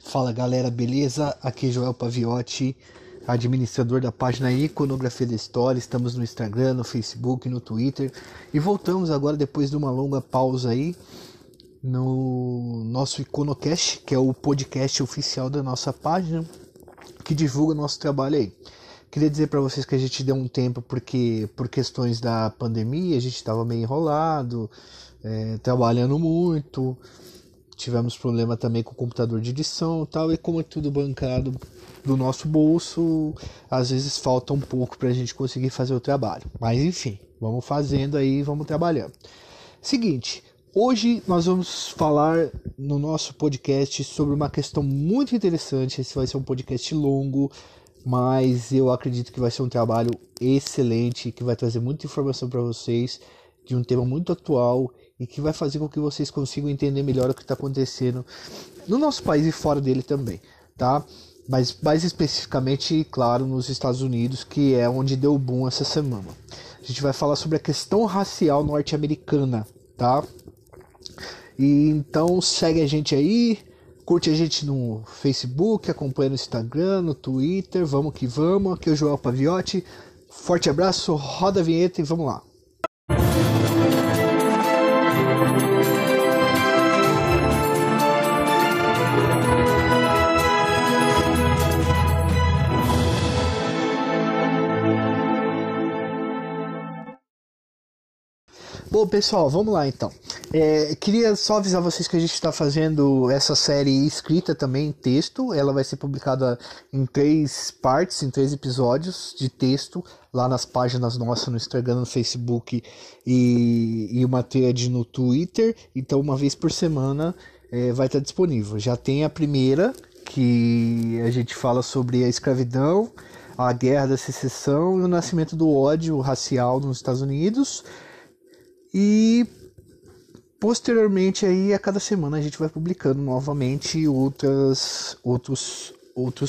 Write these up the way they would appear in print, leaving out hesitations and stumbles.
Fala galera, beleza? Aqui é Joel Paviotti, administrador da página Iconografia da História. Estamos no Instagram, no Facebook, no Twitter e voltamos agora depois de uma longa pausa aí no nosso Iconocast, que é o podcast oficial da nossa página que divulga nosso trabalho aí. Queria dizer para vocês que a gente deu um tempo porque por questões da pandemia a gente estava meio enrolado, trabalhando muito. Tivemos problema também com o computador de edição e tal, e como é tudo bancado do nosso bolso, às vezes falta um pouco para a gente conseguir fazer o trabalho. Mas enfim, vamos fazendo aí, vamos trabalhando. Seguinte, hoje nós vamos falar no nosso podcast sobre uma questão muito interessante. Esse vai ser um podcast longo, mas eu acredito que vai ser um trabalho excelente, que vai trazer muita informação para vocês, de um tema muito atual e que vai fazer com que vocês consigam entender melhor o que está acontecendo no nosso país e fora dele também, tá? Mas mais especificamente, claro, nos Estados Unidos, que é onde deu boom essa semana. A gente vai falar sobre a questão racial norte-americana, tá? E então segue a gente aí, curte a gente no Facebook, acompanha no Instagram, no Twitter, vamos que vamos. Aqui é o Joel Paviotti, forte abraço, roda a vinheta e vamos lá. Bom, pessoal, vamos lá então. Queria só avisar vocês que a gente está fazendo essa série escrita também em texto. Ela vai ser publicada em 3 partes, em 3 episódios de texto, lá nas páginas nossas no Instagram, no Facebook e uma thread no Twitter. Então, uma vez por semana vai estar disponível. Já tem a primeira, que a gente fala sobre a escravidão, a guerra da secessão e o nascimento do ódio racial nos Estados Unidos. E posteriormente aí a cada semana a gente vai publicando novamente outros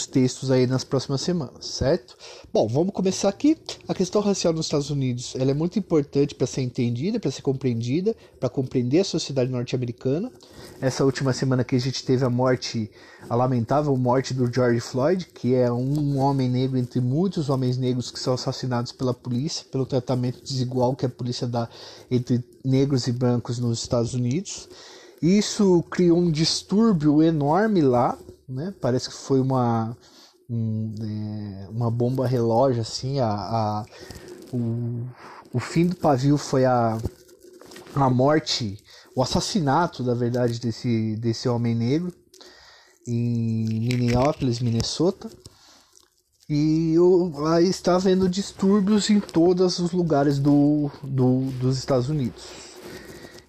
textos aí nas próximas semanas, certo? Bom, vamos começar aqui. A questão racial nos Estados Unidos, ela é muito importante para ser entendida, para ser compreendida, para compreender a sociedade norte-americana. Essa última semana que a gente teve a lamentável morte do George Floyd, que é um homem negro entre muitos homens negros que são assassinados pela polícia, pelo tratamento desigual que a polícia dá entre negros e brancos nos Estados Unidos. Isso criou um distúrbio enorme lá, né? Parece que foi uma bomba relógio, assim. O fim do pavio foi a morte, o assassinato, na verdade, desse homem negro em Minneapolis, Minnesota. E aí está havendo distúrbios em todos os lugares dos Estados Unidos.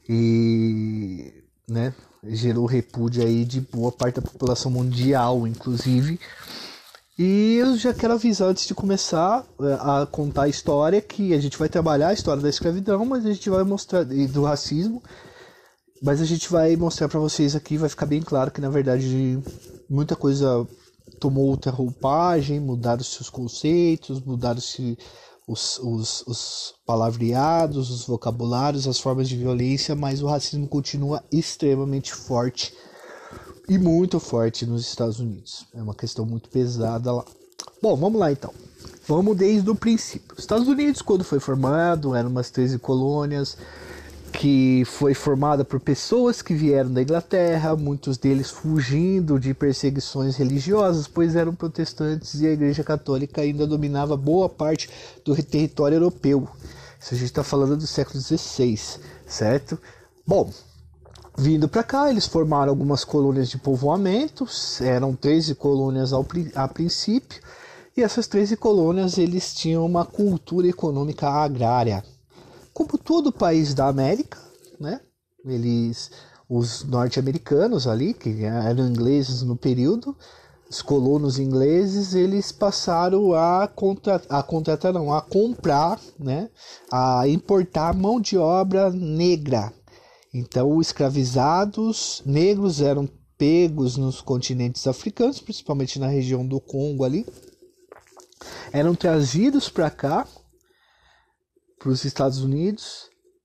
E, né, gerou repúdio aí de boa parte da população mundial, inclusive. E eu já quero avisar antes de começar a contar a história, que a gente vai trabalhar a história da escravidão, mas a gente vai mostrar, e do racismo, mas a gente vai mostrar para vocês aqui, vai ficar bem claro que na verdade muita coisa tomou outra roupagem, mudaram-se os conceitos, mudaram-se os palavreados, os vocabulários, as formas de violência, mas o racismo continua extremamente forte e muito forte nos Estados Unidos. É uma questão muito pesada lá. Bom, vamos lá então. Vamos desde o princípio. Os Estados Unidos, quando foi formado, eram umas 13 colônias, que foi formada por pessoas que vieram da Inglaterra, muitos deles fugindo de perseguições religiosas, pois eram protestantes e a Igreja Católica ainda dominava boa parte do território europeu. Isso a gente está falando do século XVI, certo? Bom, vindo para cá, eles formaram algumas colônias de povoamento, eram 13 colônias a princípio, e essas 13 colônias eles tinham uma cultura econômica agrária. Como todo país da América, né? Os norte-americanos ali, que eram ingleses no período, os colonos ingleses, eles passaram a comprar, né? A importar mão de obra negra. Então, escravizados negros eram pegos nos continentes africanos, principalmente na região do Congo ali, eram trazidos para cá, para os Estados Unidos,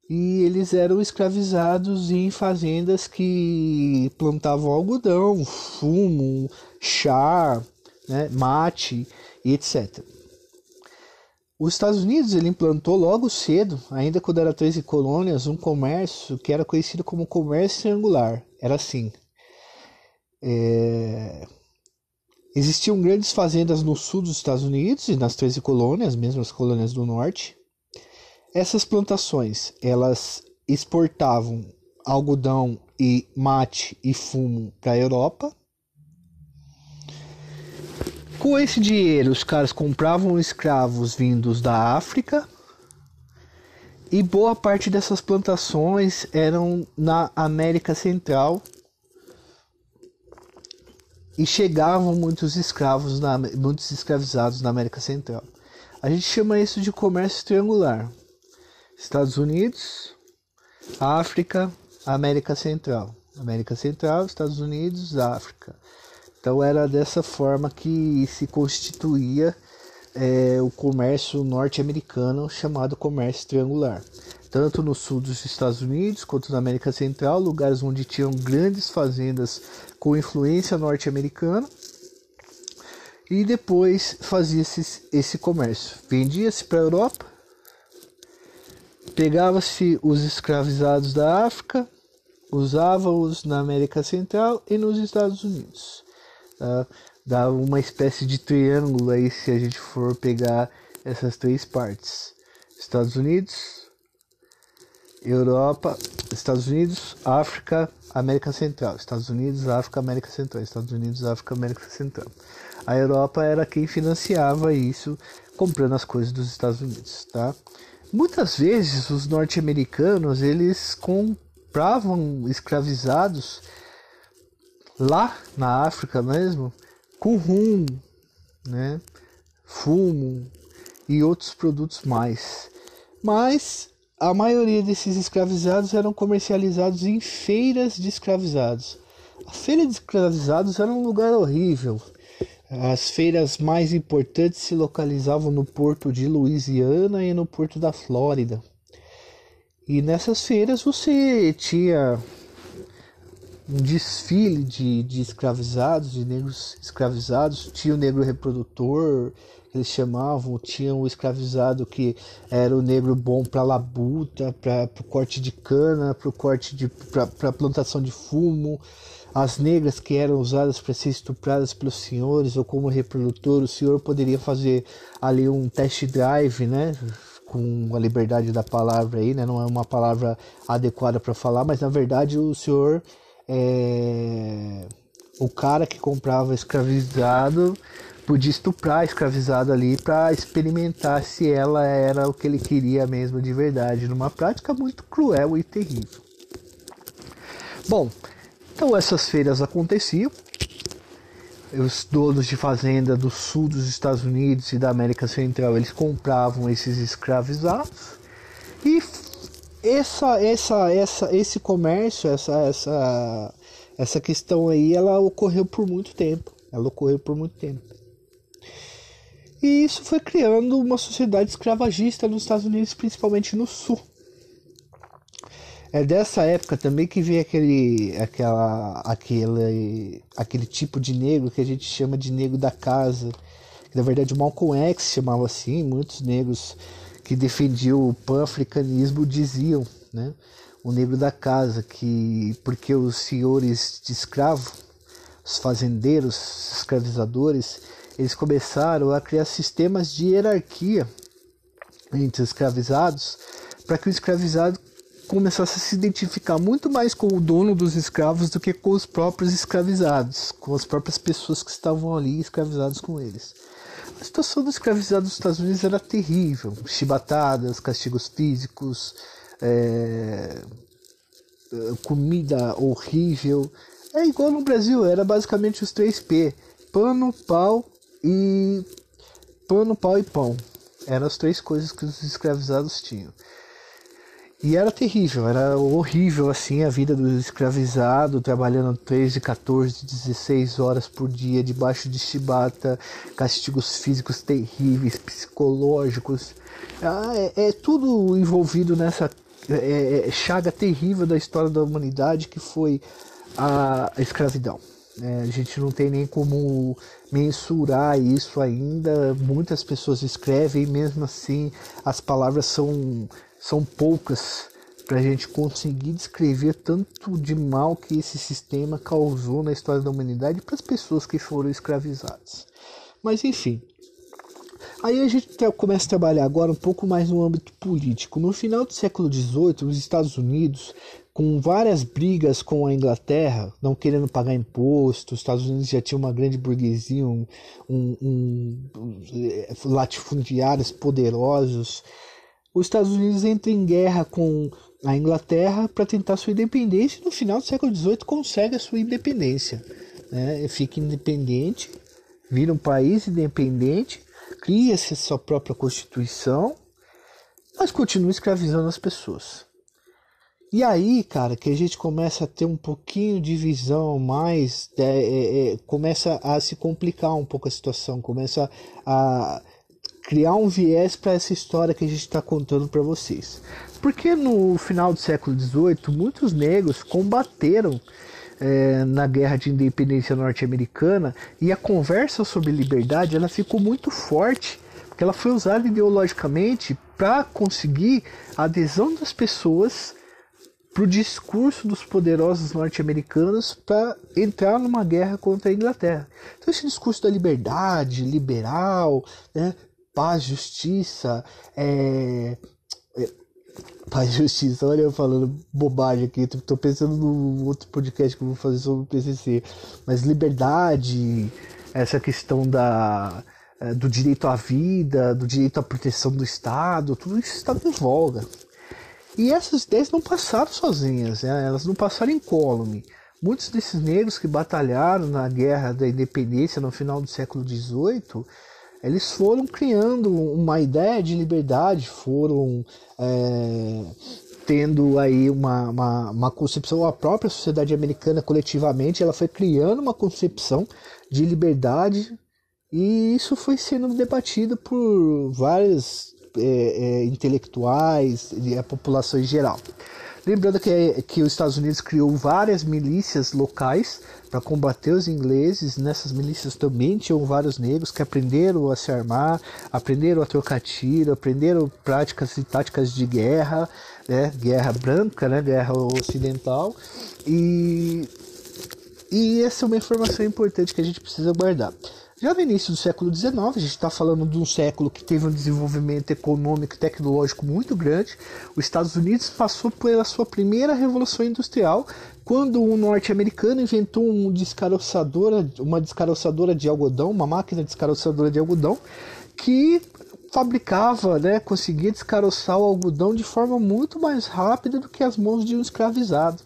e eles eram escravizados em fazendas que plantavam algodão, fumo, chá, né, mate e etc. Os Estados Unidos ele implantou logo cedo, ainda quando era 13 colônias, um comércio que era conhecido como comércio triangular. Era assim. Existiam grandes fazendas no sul dos Estados Unidos e nas 13 colônias, mesmo as colônias do norte. Essas plantações, elas exportavam algodão e mate e fumo para a Europa. Com esse dinheiro, os caras compravam escravos vindos da África. E boa parte dessas plantações eram na América Central. E chegavam muitos escravizados na América Central. A gente chama isso de comércio triangular. Estados Unidos, África, América Central. América Central, Estados Unidos, África. Então era dessa forma que se constituía o comércio norte-americano chamado comércio triangular. Tanto no sul dos Estados Unidos quanto na América Central, lugares onde tinham grandes fazendas com influência norte-americana. E depois fazia-se esse comércio. Vendia-se para a Europa, pegava-se os escravizados da África, usava-os na América Central e nos Estados Unidos. Tá? Dá uma espécie de triângulo aí se a gente for pegar essas três partes. Estados Unidos, Europa, Estados Unidos, África, América Central. Estados Unidos, África, América Central. Estados Unidos, África, América Central. A Europa era quem financiava isso, comprando as coisas dos Estados Unidos, tá? Muitas vezes os norte-americanos, eles compravam escravizados lá na África mesmo, com rum, né, fumo e outros produtos mais. Mas a maioria desses escravizados eram comercializados em feiras de escravizados. A feira de escravizados era um lugar horrível. As feiras mais importantes se localizavam no porto de Louisiana e no porto da Flórida. E nessas feiras você tinha um desfile de escravizados, de negros escravizados. Tinha o negro reprodutor, que eles chamavam, tinha o escravizado que era o negro bom para labuta, para o corte de cana, para plantação de fumo. As negras que eram usadas para ser estupradas pelos senhores ou como reprodutor, o senhor poderia fazer ali um test drive, né? Com a liberdade da palavra aí, né? Não é uma palavra adequada para falar, mas na verdade o senhor, o cara que comprava escravizado, podia estuprar a escravizada ali para experimentar se ela era o que ele queria mesmo de verdade, numa prática muito cruel e terrível. Bom, então essas feiras aconteciam, os donos de fazenda do sul dos Estados Unidos e da América Central, eles compravam esses escravizados e esse comércio, essa questão aí, ela ocorreu por muito tempo. E isso foi criando uma sociedade escravagista nos Estados Unidos, principalmente no sul. É dessa época também que veio aquele tipo de negro que a gente chama de negro da casa. Que, na verdade, o Malcolm X chamava assim. Muitos negros que defendiam o pan-africanismo diziam, né? O negro da casa, porque os senhores de escravo, os fazendeiros, os escravizadores, eles começaram a criar sistemas de hierarquia entre os escravizados, para que o escravizado começasse a se identificar muito mais com o dono dos escravos do que com os próprios escravizados, com as próprias pessoas que estavam ali escravizados com eles. A situação dos escravizados nos Estados Unidos era terrível. Chibatadas, castigos físicos, comida horrível. É igual no Brasil, era basicamente os 3P: pano, pau e pão. Eram as três coisas que os escravizados tinham. E era terrível, era horrível assim a vida do escravizado, trabalhando 13, 14, 16 horas por dia debaixo de chibata, castigos físicos terríveis, psicológicos. É tudo envolvido nessa chaga terrível da história da humanidade, que foi a escravidão. A gente não tem nem como mensurar isso ainda. Muitas pessoas escrevem, e mesmo assim as palavras são poucas para a gente conseguir descrever tanto de mal que esse sistema causou na história da humanidade para as pessoas que foram escravizadas. Mas enfim, aí a gente começa a trabalhar agora um pouco mais no âmbito político. No final do século XVIII, os Estados Unidos, com várias brigas com a Inglaterra, não querendo pagar imposto, os Estados Unidos já tinha uma grande burguesia, latifundiários poderosos. Os Estados Unidos entram em guerra com a Inglaterra para tentar sua independência, e no final do século XVIII consegue a sua independência. Fica independente, vira um país independente, cria-se sua própria Constituição, mas continua escravizando as pessoas. E aí, cara, que a gente começa a ter um pouquinho de visão mais, começa a se complicar um pouco a situação, começa a criar um viés para essa história que a gente está contando para vocês. Porque no final do século XVIII, muitos negros combateram na Guerra de Independência Norte-Americana, e a conversa sobre liberdade ela ficou muito forte, porque ela foi usada ideologicamente para conseguir a adesão das pessoas para o discurso dos poderosos norte-americanos para entrar numa guerra contra a Inglaterra. Então esse discurso da liberdade, liberal, paz, justiça, paz e justiça, olha eu falando bobagem aqui, tô pensando no outro podcast que eu vou fazer sobre o PCC, mas liberdade, essa questão do direito à vida, do direito à proteção do Estado, tudo isso está em voga. E essas ideias não passaram sozinhas, elas não passaram incólume. Muitos desses negros que batalharam na Guerra da Independência no final do século XVIII, eles foram criando uma ideia de liberdade, foram tendo aí uma concepção, a própria sociedade americana coletivamente, ela foi criando uma concepção de liberdade, e isso foi sendo debatido por vários intelectuais e a população em geral. Lembrando que os Estados Unidos criou várias milícias locais para combater os ingleses. Nessas milícias também tinham vários negros que aprenderam a se armar, aprenderam a trocar tiro, aprenderam práticas e táticas de guerra, guerra branca, guerra ocidental. E essa é uma informação importante que a gente precisa guardar. Já no início do século XIX, a gente está falando de um século que teve um desenvolvimento econômico e tecnológico muito grande. Os Estados Unidos passou pela sua primeira revolução industrial, quando um norte-americano inventou uma descaroçadora de algodão, uma máquina descaroçadora de algodão, que fabricava, conseguia descaroçar o algodão de forma muito mais rápida do que as mãos de um escravizado.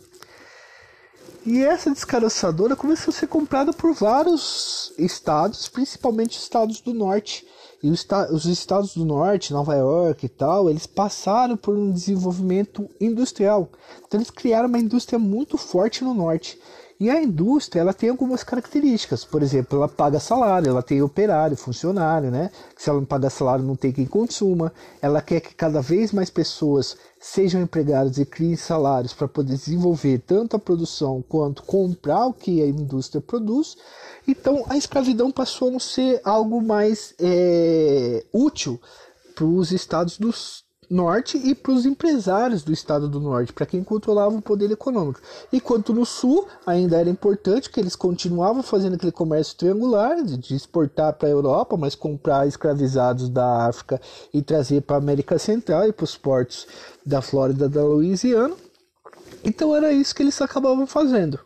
E essa descaroçadora começou a ser comprada por vários estados, principalmente estados do norte. E os estados do norte, Nova York e tal, eles passaram por um desenvolvimento industrial. Então eles criaram uma indústria muito forte no norte. E a indústria, ela tem algumas características. Por exemplo, ela paga salário, ela tem operário, funcionário, Se ela não paga salário, não tem quem consuma. Ela quer que cada vez mais pessoas sejam empregadas e criem salários para poder desenvolver tanto a produção quanto comprar o que a indústria produz. Então, a escravidão passou a não ser algo mais útil para os estados do norte e para os empresários do estado do norte, para quem controlava o poder econômico. Enquanto no sul ainda era importante, que eles continuavam fazendo aquele comércio triangular de exportar para a Europa, mas comprar escravizados da África e trazer para a América Central e para os portos da Flórida e da Louisiana. Então era isso que eles acabavam fazendo,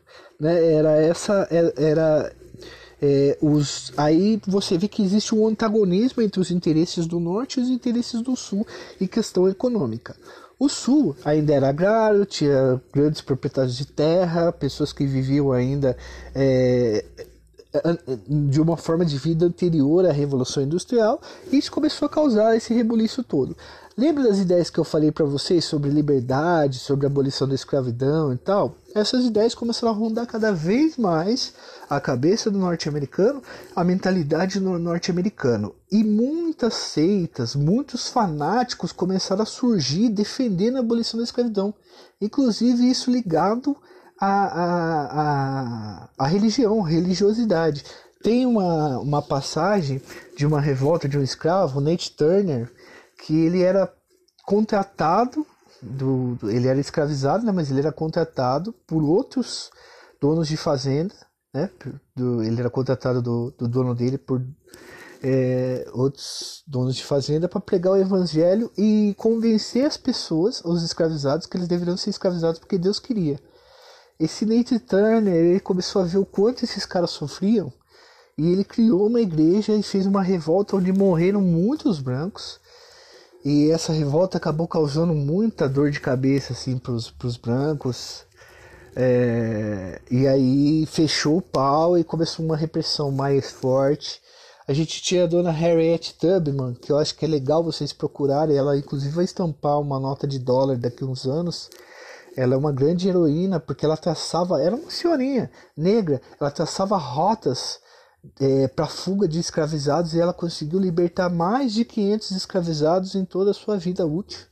aí você vê que existe um antagonismo entre os interesses do norte e os interesses do sul em questão econômica. O sul ainda era agrário, tinha grandes proprietários de terra, pessoas que viviam ainda de uma forma de vida anterior à Revolução Industrial, e isso começou a causar esse rebuliço todo. Lembra das ideias que eu falei para vocês sobre liberdade, sobre a abolição da escravidão e tal? Essas ideias começaram a rondar cada vez mais a cabeça do norte-americano, a mentalidade do norte-americano. E muitas seitas, muitos fanáticos começaram a surgir defendendo a abolição da escravidão. Inclusive isso ligado à religião, religiosidade. Tem uma passagem de uma revolta de um escravo, Nate Turner, que ele era contratado, ele era escravizado, né, mas ele era contratado por outros donos de fazenda, né, ele era contratado do dono dele por outros donos de fazenda para pregar o evangelho e convencer as pessoas, os escravizados, que eles deveriam ser escravizados porque Deus queria. Esse Nate Turner, ele começou a ver o quanto esses caras sofriam e ele criou uma igreja e fez uma revolta onde morreram muitos brancos. E essa revolta acabou causando muita dor de cabeça assim, para os brancos. E aí fechou o pau e começou uma repressão mais forte. A gente tinha a dona Harriet Tubman, que eu acho que é legal vocês procurarem. Ela inclusive vai estampar uma nota de dólar daqui a uns anos. Ela é uma grande heroína porque ela traçava, era uma senhorinha negra, ela traçava rotas para fuga de escravizados e ela conseguiu libertar mais de 500 escravizados em toda a sua vida útil,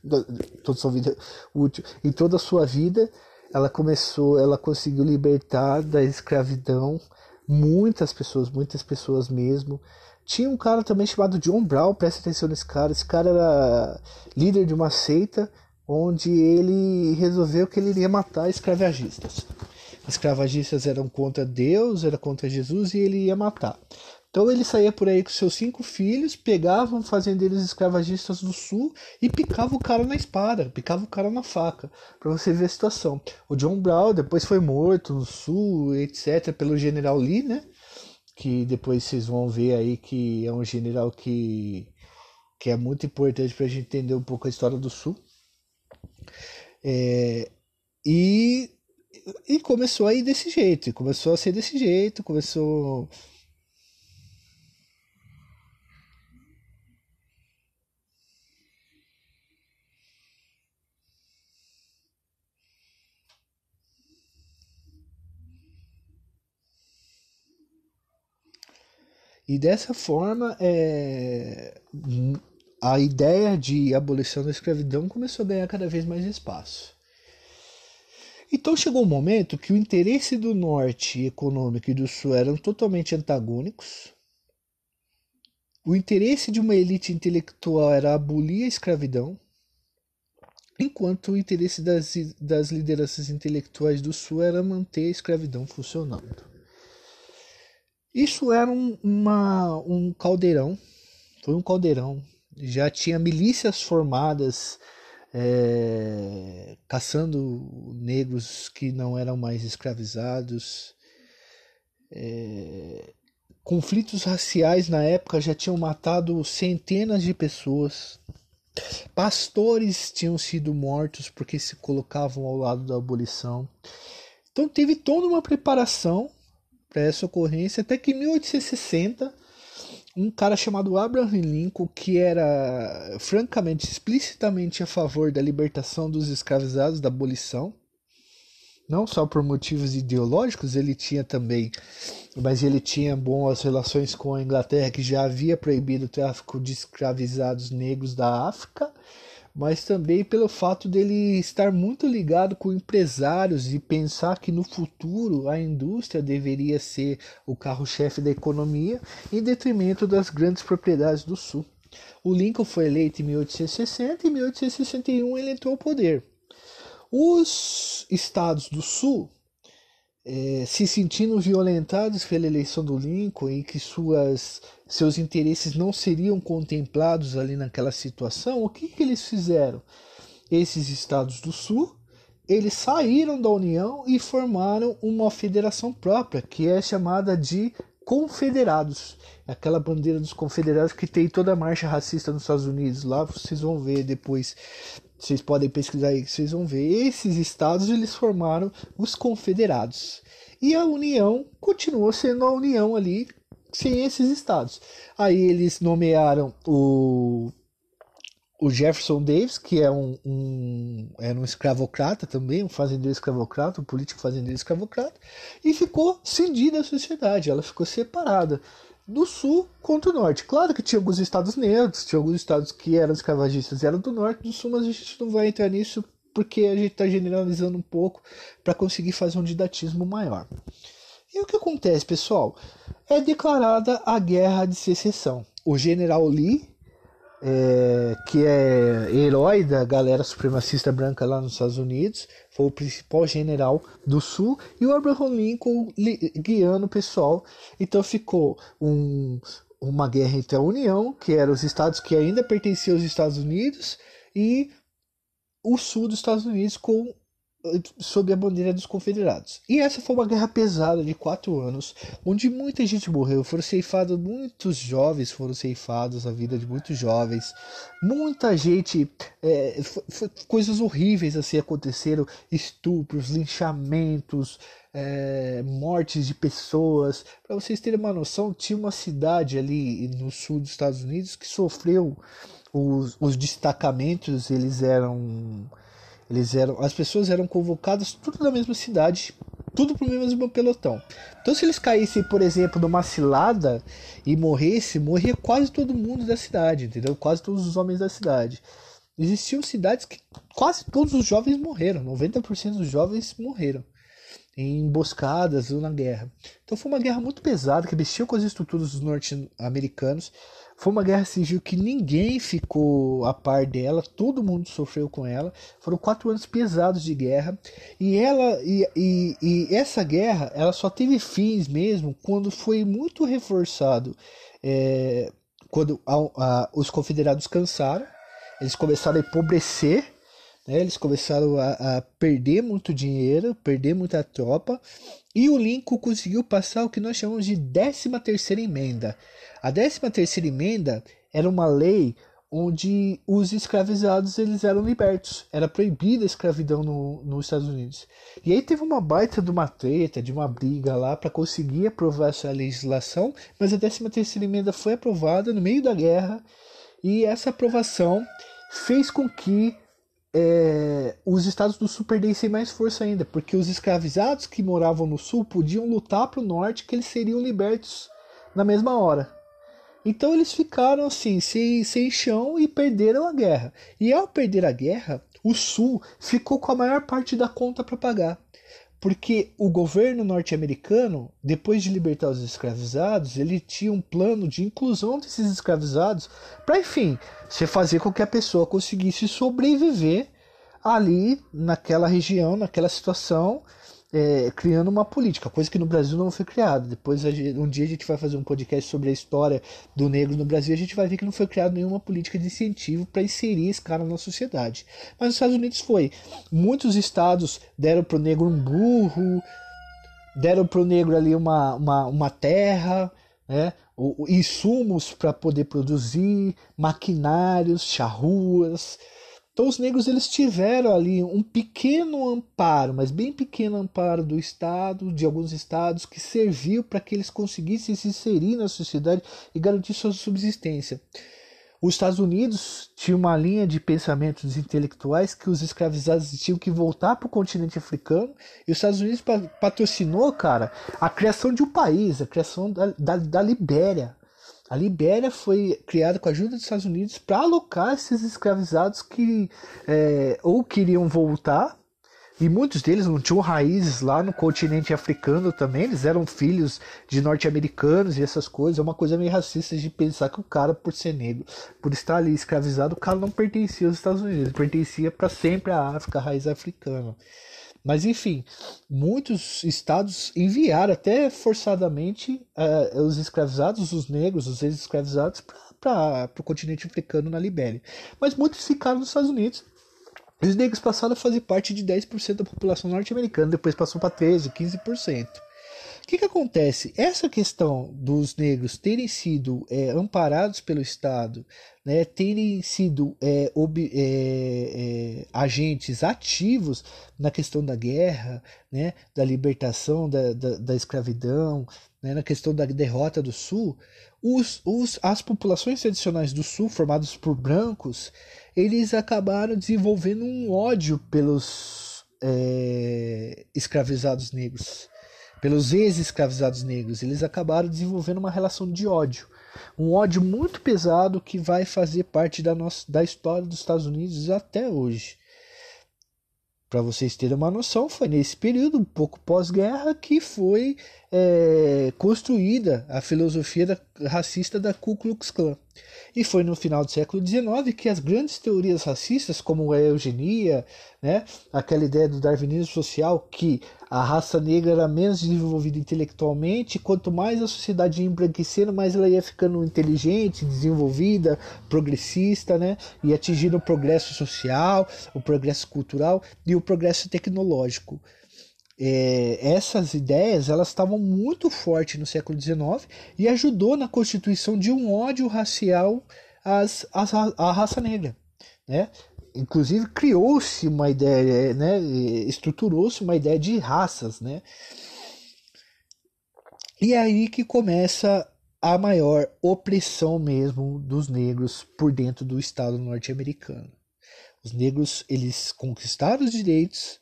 em toda a sua vida ela conseguiu libertar da escravidão muitas pessoas mesmo. Tinha um cara também chamado John Brown, presta atenção nesse cara. Esse cara era líder de uma seita onde ele resolveu que ele iria matar escravagistas. Escravagistas eram contra Deus, era contra Jesus e ele ia matar. Então ele saía por aí com seus 5 filhos, pegavam fazendeiros escravagistas do sul e picava o cara na espada, picava o cara na faca, para você ver a situação. O John Brown depois foi morto no sul, etc, pelo general Lee, né? Que depois vocês vão ver aí que é um general que é muito importante para a gente entender um pouco a história do sul. E começou a ir desse jeito, começou a ser desse jeito, começou... E dessa forma, a ideia de abolição da escravidão começou a ganhar cada vez mais espaço. Então chegou um momento que o interesse do norte econômico e do sul eram totalmente antagônicos. O interesse de uma elite intelectual era abolir a escravidão, enquanto o interesse das lideranças intelectuais do sul era manter a escravidão funcionando. Isso era um caldeirão, foi um caldeirão. Já tinha milícias formadas caçando negros que não eram mais escravizados. Conflitos raciais na época já tinham matado centenas de pessoas. Pastores tinham sido mortos porque se colocavam ao lado da abolição. Então teve toda uma preparação para essa ocorrência, até que em 1860 um cara chamado Abraham Lincoln, que era francamente, explicitamente a favor da libertação dos escravizados, da abolição, não só por motivos ideológicos, ele tinha também, mas ele tinha boas relações com a Inglaterra, que já havia proibido o tráfico de escravizados negros da África, mas também pelo fato dele estar muito ligado com empresários e pensar que no futuro a indústria deveria ser o carro-chefe da economia em detrimento das grandes propriedades do sul. O Lincoln foi eleito em 1860 e em 1861 ele entrou ao poder. Os estados do sul, se sentindo violentados pela eleição do Lincoln e que seus interesses não seriam contemplados ali naquela situação, o que eles fizeram? Esses estados do sul, eles saíram da União e formaram uma federação própria, que é chamada de Confederados. Aquela bandeira dos Confederados que tem toda a marcha racista nos Estados Unidos. Lá vocês vão ver depois, vocês podem pesquisar aí que vocês vão ver. Esses estados eles formaram os Confederados. E a União continuou sendo a União ali, sem esses estados. Aí eles nomearam o o Jefferson Davis, que era um escravocrata também, um fazendeiro escravocrata, um político fazendeiro escravocrata, e ficou cindida a sociedade, ela ficou separada do sul contra o norte. Claro que tinha alguns estados neutros, tinha alguns estados que eram escravagistas e eram do norte e do sul, mas a gente não vai entrar nisso porque a gente está generalizando um pouco para conseguir fazer um didatismo maior. E o que acontece, pessoal? É declarada a Guerra de Secessão. O general Lee, que é herói da galera supremacista branca lá nos Estados Unidos, foi o principal general do Sul, e o Abraham Lincoln guiando o pessoal. Então ficou uma guerra entre a União, que eram os estados que ainda pertenciam aos Estados Unidos, e o Sul dos Estados Unidos sob a bandeira dos confederados. E essa foi uma guerra pesada de 4 anos, onde muita gente morreu, muitos jovens foram ceifados, a vida de muitos jovens, muita gente, coisas horríveis assim aconteceram, estupros, linchamentos, mortes de pessoas. Para vocês terem uma noção, tinha uma cidade ali no sul dos Estados Unidos que sofreu, os destacamentos, as pessoas eram convocadas tudo na mesma cidade, tudo pro mesmo pelotão. Então se eles caíssem, por exemplo, numa cilada e morria quase todo mundo da cidade, entendeu? Quase todos os homens da cidade. Existiam cidades que quase todos os jovens morreram, 90% dos jovens morreram em emboscadas ou na guerra. Então foi uma guerra muito pesada, que mexeu com as estruturas dos norte-americanos. Foi uma guerra civil que ninguém ficou a par dela, todo mundo sofreu com ela. Foram 4 anos pesados de guerra. E essa guerra ela só teve fins mesmo quando foi muito reforçado. Quando os confederados cansaram, eles começaram a empobrecer, né? Eles começaram a perder muito dinheiro, perder muita tropa. E o Lincoln conseguiu passar o que nós chamamos de 13ª emenda. A 13ª emenda era uma lei onde os escravizados eles eram libertos. Era proibida a escravidão nos Estados Unidos. E aí teve uma baita de uma treta, de uma briga lá para conseguir aprovar essa legislação, mas a 13ª emenda foi aprovada no meio da guerra, e essa aprovação fez com que os estados do sul perdessem mais força ainda, porque os escravizados que moravam no sul podiam lutar para o norte, que eles seriam libertos na mesma hora. Então eles ficaram assim, sem chão, e perderam a guerra. E ao perder a guerra, o sul ficou com a maior parte da conta para pagar. Porque o governo norte-americano, depois de libertar os escravizados, ele tinha um plano de inclusão desses escravizados para, enfim, se fazer com que a pessoa conseguisse sobreviver ali naquela região, naquela situação, criando uma política, coisa que no Brasil não foi criada. Depois, um dia a gente vai fazer um podcast sobre a história do negro no Brasil, a gente vai ver que não foi criada nenhuma política de incentivo para inserir esse cara na sociedade. Mas nos Estados Unidos foi. Muitos estados deram para o negro um burro, deram para o negro ali uma terra, né? Insumos para poder produzir, maquinários, charruas. Então os negros eles tiveram ali um pequeno amparo, mas bem pequeno amparo do Estado, de alguns estados, que serviu para que eles conseguissem se inserir na sociedade e garantir sua subsistência. Os Estados Unidos tinha uma linha de pensamento dos intelectuais que os escravizados tinham que voltar para o continente africano, e os Estados Unidos patrocinou, cara, a criação de um país, a criação da Libéria. A Libéria foi criada com a ajuda dos Estados Unidos para alocar esses escravizados que ou queriam voltar, e muitos deles não tinham raízes lá no continente africano também, eles eram filhos de norte-americanos e essas coisas. É uma coisa meio racista de pensar que o cara, por ser negro, por estar ali escravizado, o cara não pertencia aos Estados Unidos, ele pertencia para sempre à África, à raiz africana. Mas enfim, muitos estados enviaram até forçadamente os escravizados, os negros, os ex-escravizados para o continente africano na Libéria. Mas muitos ficaram nos Estados Unidos. Os negros passaram a fazer parte de 10% da população norte-americana, depois passou para 13%, 15%. O que acontece? Essa questão dos negros terem sido amparados pelo Estado, né, terem sido agentes ativos na questão da guerra, né, da libertação da escravidão, né, na questão da derrota do Sul, as populações tradicionais do Sul, formadas por brancos, eles acabaram desenvolvendo um ódio pelos escravizados negros, pelos ex-escravizados negros. Eles acabaram desenvolvendo uma relação de ódio. Um ódio muito pesado que vai fazer parte da história dos Estados Unidos até hoje. Para vocês terem uma noção, foi nesse período, um pouco pós-guerra, que foi construída a filosofia racista da Ku Klux Klan. E foi no final do século XIX que as grandes teorias racistas, como a eugenia, né, aquela ideia do darwinismo social, que a raça negra era menos desenvolvida intelectualmente, quanto mais a sociedade ia embranquecendo, mais ela ia ficando inteligente, desenvolvida, progressista, né, e atingindo o progresso social, o progresso cultural e o progresso tecnológico. Essas ideias elas estavam muito fortes no século XIX e ajudou na constituição de um ódio racial à raça negra, né? Inclusive criou-se uma ideia, né? Estruturou-se uma ideia de raças, né? E é aí que começa a maior opressão mesmo dos negros por dentro do Estado norte-americano. Os negros eles conquistaram os direitos.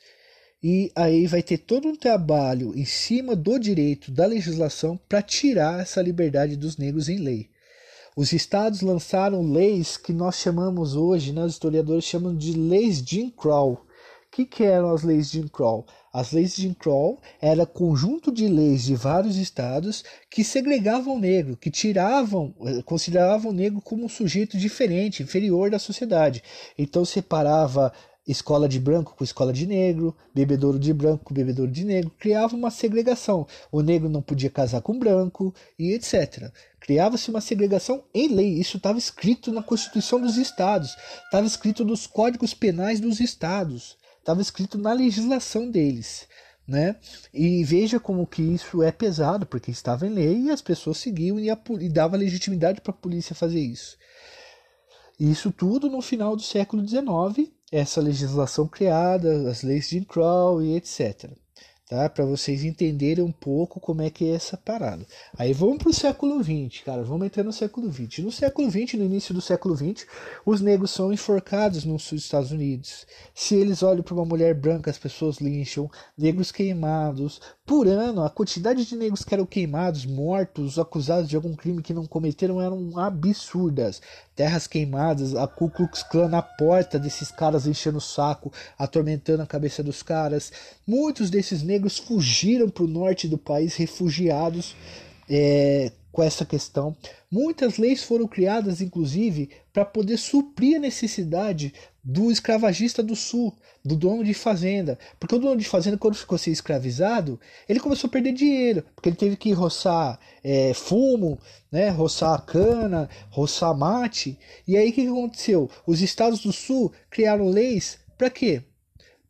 E aí vai ter todo um trabalho em cima do direito da legislação para tirar essa liberdade dos negros em lei. Os estados lançaram leis que nós chamamos hoje, nós historiadores chamam de leis Jim Crow. O que eram as leis Jim Crow? As leis Jim Crow era conjunto de leis de vários estados que segregavam o negro, que consideravam o negro como um sujeito diferente, inferior da sociedade. Então separava escola de branco com escola de negro, bebedouro de branco com bebedouro de negro, criava uma segregação. O negro não podia casar com branco e etc. Criava-se uma segregação em lei. Isso estava escrito na Constituição dos Estados, estava escrito nos códigos penais dos estados, estava escrito na legislação deles, né? E veja como que isso é pesado, porque estava em lei e as pessoas seguiam e dava legitimidade para a polícia fazer isso. Isso tudo no final do século XIX, essa legislação criada, as leis de Jim Crow e etc. Tá? Para vocês entenderem um pouco como é que é essa parada. Aí vamos para o século XX, cara. Vamos entrar no século XX. No século XX, no início do século XX, os negros são enforcados nos Estados Unidos. Se eles olham para uma mulher branca, as pessoas lincham. Negros queimados. Por ano, a quantidade de negros que eram queimados, mortos, acusados de algum crime que não cometeram eram absurdas. Terras queimadas, a Ku Klux Klan na porta desses caras enchendo o saco, atormentando a cabeça dos caras. Muitos desses negros fugiram para o norte do país, refugiados com essa questão. Muitas leis foram criadas, inclusive, para poder suprir a necessidade do escravagista do sul, do dono de fazenda. Porque o dono de fazenda, quando ficou sem escravizado, ele começou a perder dinheiro, porque ele teve que roçar fumo, né, roçar cana, roçar mate. E aí o que aconteceu? Os estados do sul criaram leis para quê?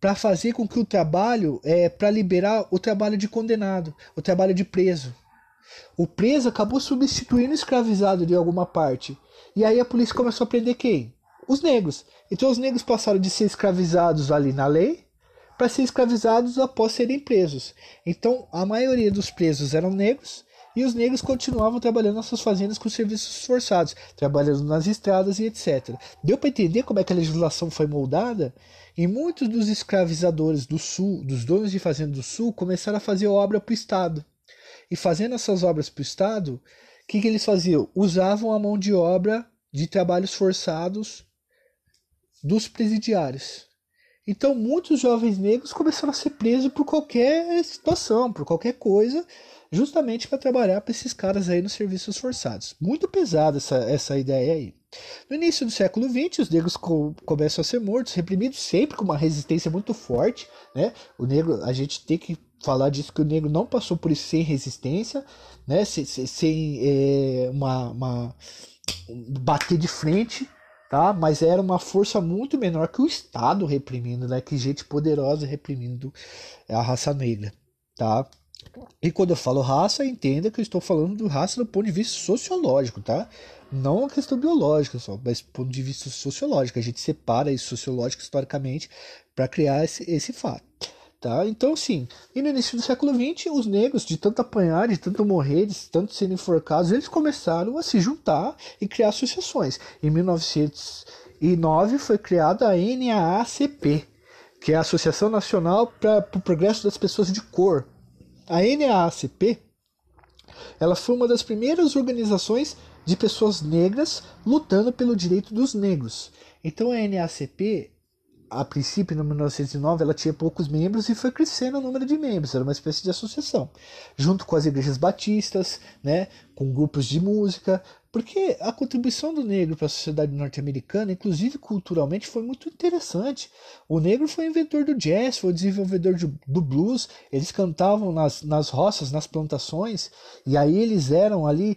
Para fazer com que o trabalho, para liberar o trabalho de condenado, o trabalho de preso. O preso acabou substituindo o escravizado de alguma parte. E aí a polícia começou a prender quem? Os negros. Então os negros passaram de ser escravizados ali na lei para ser escravizados após serem presos. Então a maioria dos presos eram negros e os negros continuavam trabalhando nas suas fazendas com serviços forçados, trabalhando nas estradas e etc. Deu para entender como é que a legislação foi moldada? E muitos dos escravizadores do sul, dos donos de fazenda do sul, começaram a fazer obra para o Estado. E fazendo essas obras para o Estado, o que eles faziam? Usavam a mão de obra de trabalhos forçados dos presidiários. Então muitos jovens negros começaram a ser presos por qualquer situação, por qualquer coisa, justamente para trabalhar para esses caras aí nos serviços forçados. Muito pesada essa ideia aí. No início do século XX, os negros começam a ser mortos, reprimidos, sempre com uma resistência muito forte, né? O negro, a gente tem que falar disso, que o negro não passou por isso sem resistência, né? Sem bater de frente, tá? Mas era uma força muito menor que o Estado reprimindo, né? Que gente poderosa reprimindo a raça negra, tá? E quando eu falo raça, entenda que eu estou falando de raça do ponto de vista sociológico, tá? Não uma questão biológica só, mas do ponto de vista sociológico. A gente separa isso sociológico historicamente para criar esse fato. Tá? Então, assim, e no início do século XX, os negros, de tanto apanhar, de tanto morrer, de tanto serem enforcados, eles começaram a se juntar e criar associações. Em 1909 foi criada a NAACP, que é a Associação Nacional para o Progresso das Pessoas de Cor. A NAACP, ela foi uma das primeiras organizações de pessoas negras lutando pelo direito dos negros. Então a NAACP, a princípio, em 1909, ela tinha poucos membros e foi crescendo o número de membros. Era uma espécie de associação, junto com as igrejas batistas, né, com grupos de música, porque a contribuição do negro para a sociedade norte-americana, inclusive culturalmente, foi muito interessante. O negro foi o inventor do jazz, foi o desenvolvedor do blues. Eles cantavam nas roças, nas plantações, e aí eles eram ali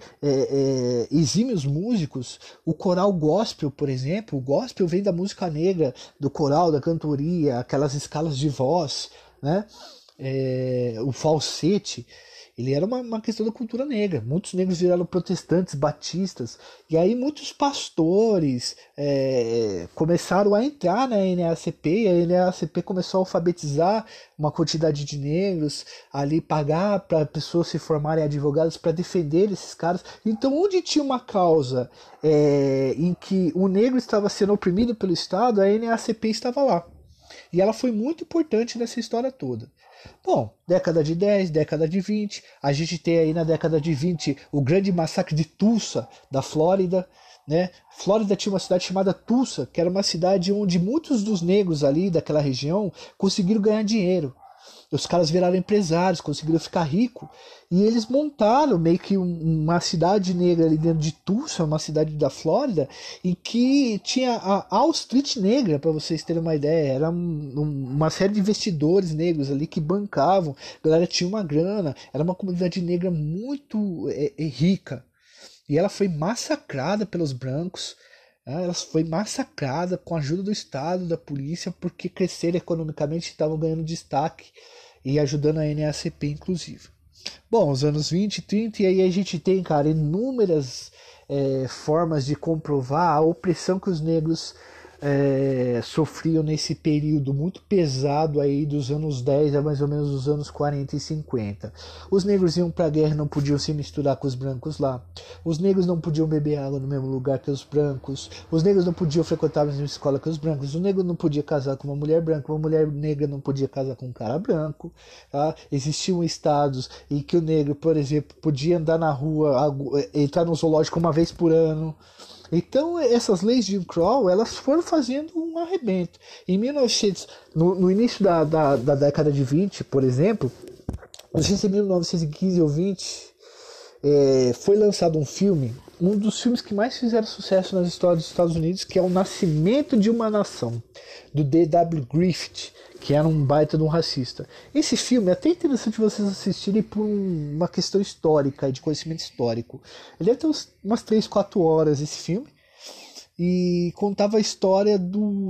exímios músicos. O coral gospel, por exemplo, o gospel vem da música negra, do coral, da cantoria, aquelas escalas de voz, né? O falsete. Ele era uma questão da cultura negra. Muitos negros viraram protestantes, batistas. E aí muitos pastores começaram a entrar na NAACP. E a NAACP começou a alfabetizar uma quantidade de negros, ali pagar para pessoas se formarem advogados para defender esses caras. Então, onde tinha uma causa em que o negro estava sendo oprimido pelo Estado, a NAACP estava lá. E ela foi muito importante nessa história toda. Bom, década de 10, década de 20, a gente tem aí na década de 20 o grande massacre de Tulsa, da Flórida, né? Flórida tinha uma cidade chamada Tulsa, que era uma cidade onde muitos dos negros ali daquela região conseguiram ganhar dinheiro. Os caras viraram empresários, conseguiram ficar ricos, e eles montaram meio que uma cidade negra ali dentro de Tulsa, uma cidade da Flórida, em que tinha a Wall Street negra, para vocês terem uma ideia. Era uma série de investidores negros ali que bancavam, a galera tinha uma grana, era uma comunidade negra muito rica. E ela foi massacrada pelos brancos. Ela foi massacrada com a ajuda do Estado, da polícia, porque cresceram economicamente e estavam ganhando destaque e ajudando a NAACP, inclusive. Bom, os anos 20, 30, e aí a gente tem, cara, inúmeras formas de comprovar a opressão que os negros sofriam nesse período muito pesado aí dos anos 10 a mais ou menos os anos 40 e 50. Os negros iam para a guerra e não podiam se misturar com os brancos lá. Os negros não podiam beber água no mesmo lugar que os brancos. Os negros não podiam frequentar a mesma escola que os brancos. O negro não podia casar com uma mulher branca. Uma mulher negra não podia casar com um cara branco. Tá? Existiam estados em que o negro, por exemplo, podia andar na rua, entrar no zoológico uma vez por ano. Então, essas leis de Jim Crow, elas foram fazendo um arrebento. Em 1900, no início da década de 20, por exemplo, não sei se em 1915 ou 20, foi lançado um filme, um dos filmes que mais fizeram sucesso nas histórias dos Estados Unidos, que é O Nascimento de uma Nação, do D.W. Griffith, que era um baita de um racista. Esse filme é até interessante vocês assistirem por uma questão histórica, de conhecimento histórico. Ele deve ter umas 3, 4 horas esse filme, e contava a história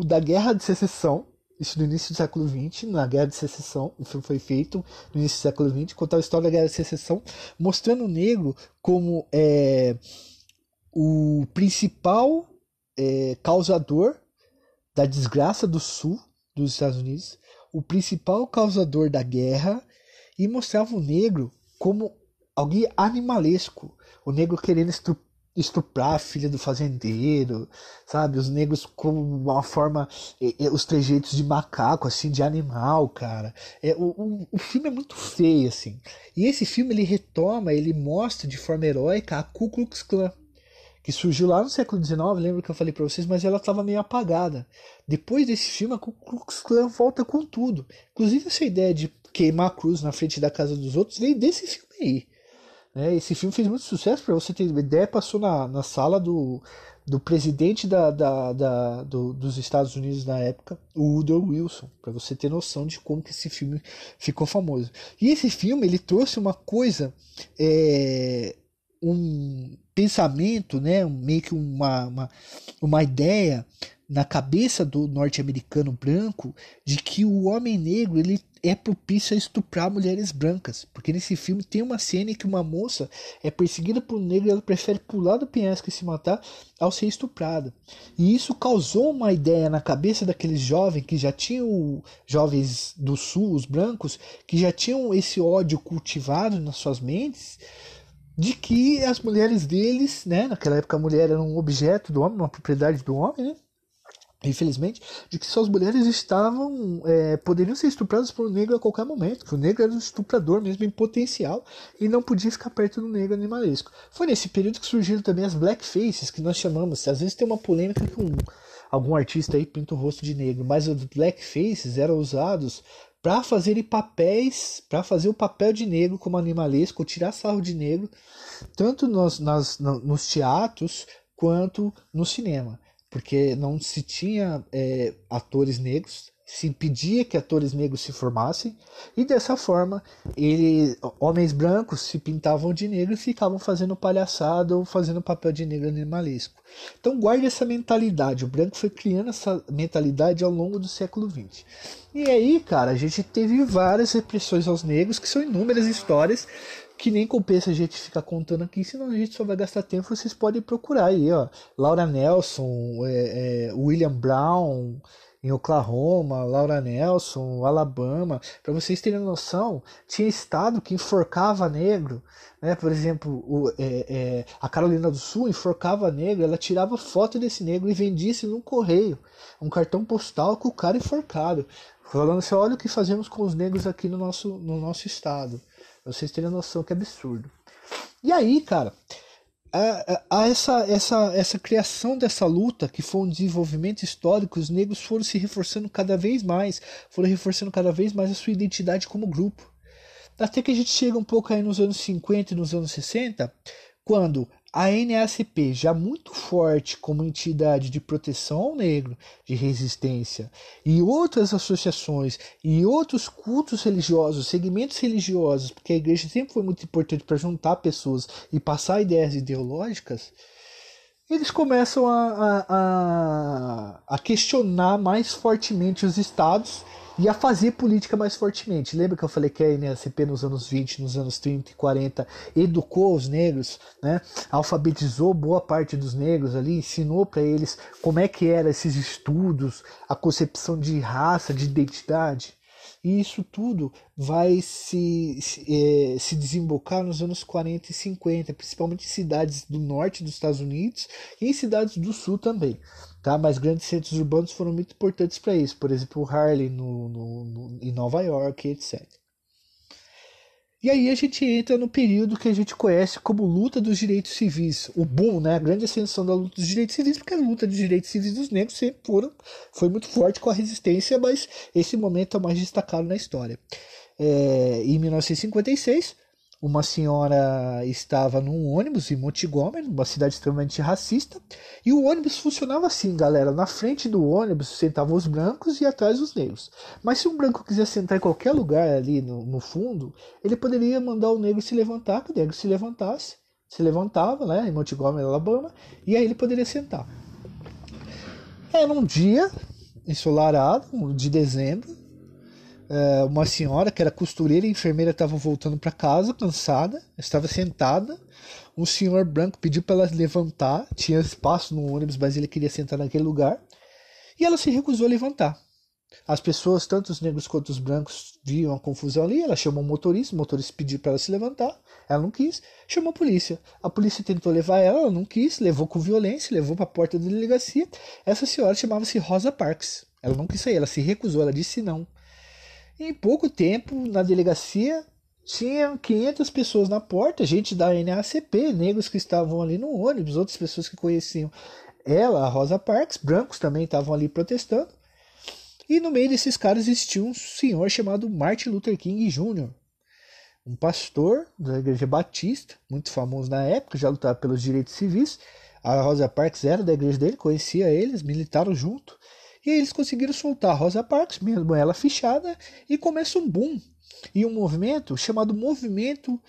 da Guerra de Secessão, isso no início do século XX, na Guerra de Secessão. O filme foi feito no início do século XX, contava a história da Guerra de Secessão, mostrando o negro como o principal causador da desgraça do sul dos Estados Unidos, o principal causador da guerra, e mostrava o negro como alguém animalesco, o negro querendo estuprar a filha do fazendeiro, sabe? Os negros como uma forma, os trejeitos de macaco, assim, de animal, cara. O filme é muito feio, assim. E esse filme, ele mostra de forma heróica a Ku Klux Klan, que surgiu lá no século XIX, lembra que eu falei pra vocês, mas ela estava meio apagada. Depois desse filme, a Ku Klux Klan volta com tudo. Inclusive, essa ideia de queimar a cruz na frente da casa dos outros veio desse filme aí. Esse filme fez muito sucesso, para você ter uma ideia, passou na sala do presidente dos Estados Unidos na época, o Woodrow Wilson, para você ter noção de como que esse filme ficou famoso. E esse filme, ele trouxe uma coisa, um pensamento, né, meio que uma ideia na cabeça do norte-americano branco de que o homem negro ele é propício a estuprar mulheres brancas, porque nesse filme tem uma cena em que uma moça é perseguida por um negro e ela prefere pular do penhasco e se matar ao ser estuprada. E isso causou uma ideia na cabeça daqueles jovens que já tinham, jovens do sul, os brancos, que já tinham esse ódio cultivado nas suas mentes, de que as mulheres deles, né, naquela época a mulher era um objeto do homem, uma propriedade do homem, né, infelizmente, de que suas mulheres estavam poderiam ser estupradas por um negro a qualquer momento, que o negro era um estuprador mesmo em potencial e não podia ficar perto do negro animalesco. Foi nesse período que surgiram também as blackfaces, que nós chamamos, às vezes tem uma polêmica com algum artista aí pinta o rosto de negro, mas os blackfaces eram usados para fazerem papéis, para fazer o papel de negro como animalesco, ou tirar sarro de negro, tanto nos teatros quanto no cinema, porque não se tinha atores negros, se impedia que atores negros se formassem, e dessa forma homens brancos se pintavam de negro e ficavam fazendo palhaçada ou fazendo papel de negro animalesco. Então guarde essa mentalidade, o branco foi criando essa mentalidade ao longo do século XX. E aí, cara, a gente teve várias repressões aos negros, que são inúmeras histórias, que nem compensa a gente ficar contando aqui, senão a gente só vai gastar tempo. Vocês podem procurar aí, ó, Laura Nelson, William Brown em Oklahoma, Laura Nelson, Alabama, para vocês terem noção, tinha estado que enforcava negro, né? Por exemplo, a Carolina do Sul enforcava negro, ela tirava foto desse negro e vendia isso no correio, um cartão postal com o cara enforcado, falando assim, olha o que fazemos com os negros aqui no nosso estado. Vocês terem noção que absurdo. E aí, cara, essa criação dessa luta, que foi um desenvolvimento histórico, os negros foram se reforçando cada vez mais, a sua identidade como grupo. Até que a gente chega um pouco aí nos anos 50 e nos anos 60, quando a NAACP, já muito forte como entidade de proteção ao negro, de resistência, e outras associações e outros cultos religiosos, segmentos religiosos, porque a igreja sempre foi muito importante para juntar pessoas e passar ideias ideológicas, eles começam a questionar mais fortemente os estados e a fazer política mais fortemente. Lembra que eu falei que a NAACP nos anos 20, nos anos 30 e 40 educou os negros, né? Alfabetizou boa parte dos negros ali, ensinou para eles como é que eram esses estudos, a concepção de raça, de identidade. E isso tudo vai se desembocar nos anos 40 e 50, principalmente em cidades do norte dos Estados Unidos e em cidades do sul também. Tá? Mas grandes centros urbanos foram muito importantes para isso, por exemplo, o Harlem em Nova York, etc. E aí a gente entra no período que a gente conhece como luta dos direitos civis, o boom, né? A grande ascensão da luta dos direitos civis, porque a luta dos direitos civis dos negros sempre foi muito forte com a resistência, mas esse momento é o mais destacado na história. Em 1956, uma senhora estava num ônibus em Montgomery, uma cidade extremamente racista, e o ônibus funcionava assim, galera. Na frente do ônibus sentavam os brancos e atrás os negros. Mas se um branco quisesse sentar em qualquer lugar ali no fundo, ele poderia mandar o negro se levantar, que o negro se levantava, né, em Montgomery, Alabama, e aí ele poderia sentar. Era um dia ensolarado, de dezembro. Uma senhora que era costureira e enfermeira estava voltando para casa, cansada, estava sentada. Um senhor branco pediu para ela levantar, tinha espaço no ônibus, mas ele queria sentar naquele lugar, e ela se recusou a levantar. As pessoas, tanto os negros quanto os brancos, viam a confusão ali. Ela chamou o motorista pediu para ela se levantar, ela não quis, chamou a polícia tentou levar ela não quis, levou com violência, levou para a porta da delegacia. Essa senhora chamava-se Rosa Parks, ela não quis sair, ela se recusou, ela disse não. Em pouco tempo, na delegacia, tinha 500 pessoas na porta, gente da NAACP, negros que estavam ali no ônibus, outras pessoas que conheciam ela, a Rosa Parks, brancos também estavam ali protestando. E no meio desses caras existia um senhor chamado Martin Luther King Jr., um pastor da igreja batista, muito famoso na época, já lutava pelos direitos civis. A Rosa Parks era da igreja dele, conhecia eles, militaram junto. E aí eles conseguiram soltar a Rosa Parks, mesmo ela fichada, e começa um boom. E um movimento chamado movimento,